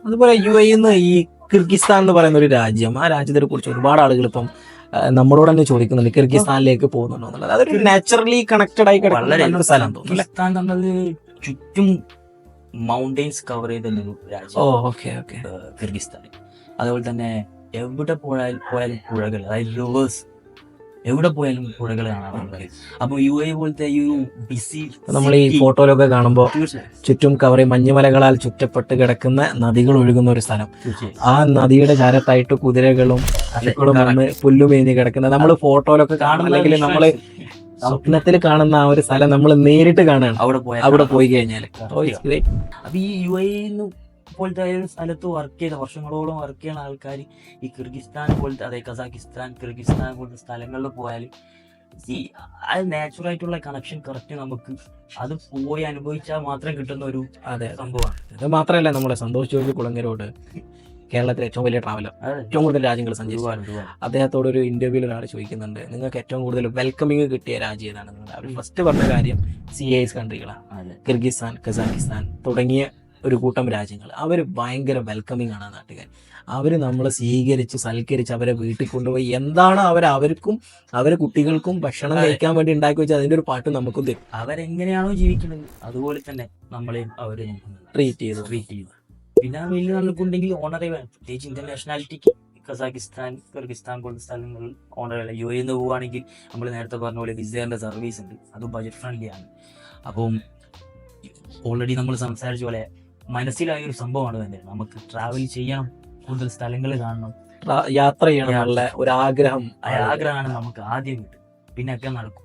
അതുപോലെ UAE ഈ Kyrgyzstan എന്ന് പറയുന്ന ഒരു രാജ്യം, ആ രാജ്യത്തെ കുറിച്ച് ഒരുപാട് ആളുകൾ ഇപ്പം നമ്മളോട് തന്നെ ചോദിക്കുന്നുണ്ട് കിർഗിസ്ഥാനിലേക്ക് പോകുന്നുണ്ടോ എന്നുള്ളത്. അതൊരു നാച്ചുറലി കണക്റ്റഡ് ആയി കിടക്കുന്ന നല്ലൊരു സ്ഥലം തോന്നുന്നു. കിർഗിസ്ഥാൻ തന്നത് ചുറ്റും മൗണ്ടെയിൻസ് കവർ ചെയ്തൊരു രാജ്യം. Okay okay. കിർഗിസ്ഥാൻ അതുപോലെ തന്നെ എവിടെ പോയാലും പുഴകൾ, അതായത് റിവേഴ്സ്, എവിടെ പോയാലും പുഴകൾ കാണാൻ. അപ്പൊ UAE പോലത്തെ ഈ ഒരു ബിസി, നമ്മൾ ഈ ഫോട്ടോയിലൊക്കെ കാണുമ്പോൾ ചുറ്റും കവർ മഞ്ഞുമലകളാൽ ചുറ്റപ്പെട്ട് കിടക്കുന്ന നദികൾ ഒഴുകുന്ന ഒരു സ്ഥലം. ആ നദിയുടെ ചാരത്തായിട്ട് കുതിരകളും വന്ന് പുല്ലുമേഞ്ഞ് കിടക്കുന്ന നമ്മൾ ഫോട്ടോയിലൊക്കെ കാണുന്ന, അല്ലെങ്കിൽ നമ്മൾ സ്വപ്നത്തിൽ കാണുന്ന ആ ഒരു സ്ഥലം നമ്മൾ നേരിട്ട് കാണുകയാണ് അവിടെ പോയി കഴിഞ്ഞാൽ. അപ്പൊ ഈ UAE പോലത്തെ ഒരു സ്ഥലത്ത് വർക്ക് ചെയ്ത, വർഷങ്ങളോളം വർക്ക് ചെയ്യുന്ന ആൾക്കാർ ഈ കിർഗിസ്ഥാൻ പോലത്തെ, അതായത് കസാക്കിസ്ഥാൻ, കിർഗിസ്ഥാൻ പോലത്തെ സ്ഥലങ്ങളിൽ പോയാൽ ഈ അത് നാച്ചുറൽ ആയിട്ടുള്ള കണക്ഷൻ കറക്റ്റ് നമുക്ക് അത് പോയി അനുഭവിച്ചാൽ മാത്രം കിട്ടുന്ന ഒരു സംഭവമാണ്. ഇത് മാത്രമല്ല, നമ്മുടെ സന്തോഷ് ജോർജ് കുളങ്ങരോട്, കേരളത്തിലെ ഏറ്റവും വലിയ ട്രാവലർ, ഏറ്റവും കൂടുതൽ രാജ്യങ്ങൾ സഞ്ചരിച്ചു, അദ്ദേഹത്തോട് ഒരു ഇന്റർവ്യൂവിൽ ഒരാൾ ചോദിക്കുന്നുണ്ട്, നിങ്ങൾക്ക് ഏറ്റവും കൂടുതൽ വെൽക്കമിങ് കിട്ടിയ രാജ്യം ഏതാണെന്ന്. അവർ ഫസ്റ്റ് പറഞ്ഞ കാര്യം CIS കൺട്രികളാണ്. കിർഗിസ്ഥാൻ, കസാക്കിസ്ഥാൻ തുടങ്ങിയ ഒരു കൂട്ടം രാജ്യങ്ങൾ. അവർ ഭയങ്കര വെൽക്കമിങ് ആണ് നാട്ടുകാർ. അവർ നമ്മളെ സ്വീകരിച്ച് സൽക്കരിച്ച് അവരെ വീട്ടിൽ കൊണ്ടുപോയി എന്താണ് അവർക്കും അവരെ കുട്ടികൾക്കും ഭക്ഷണം കഴിക്കാൻ വേണ്ടി ഉണ്ടാക്കി വെച്ചാൽ അതിന്റെ ഒരു പാട്ട് നമുക്കും തരും. അവരെങ്ങനെയാണോ ജീവിക്കുന്നത് അതുപോലെ തന്നെ നമ്മളെയും അവരെ ട്രീറ്റ് ചെയ്തു. പിന്നെ വലിയ നമുക്കുണ്ടെങ്കിൽ ഓണറേ വേണം, പ്രത്യേകിച്ച് ഇന്ത്യൻ നാഷണാലിറ്റിക്ക്. കസാക്കിസ്ഥാൻ, കിർഗിസ്ഥാൻ പോലത്തെ സ്ഥലങ്ങളിൽ ഓണറേ. UAE പോവുകയാണെങ്കിൽ നമ്മൾ നേരത്തെ പറഞ്ഞ പോലെ വിസയുടെ സർവീസ് ഉണ്ട്, അത് ബജറ്റ് ഫ്രണ്ട്ലി ആണ്. അപ്പം ഓൾറെഡി നമ്മൾ സംസാരിച്ച പോലെ മനസ്സിലായ ഒരു സംഭവമാണ് തന്നെ, നമുക്ക് ട്രാവൽ ചെയ്യണം, കൂടുതൽ സ്ഥലങ്ങൾ കാണണം, യാത്ര ചെയ്യണം എന്നുള്ള ഒരു ആഗ്രഹമാണ് നമുക്ക് ആദ്യം കിട്ടും, പിന്നെ ഒക്കെ നടക്കും.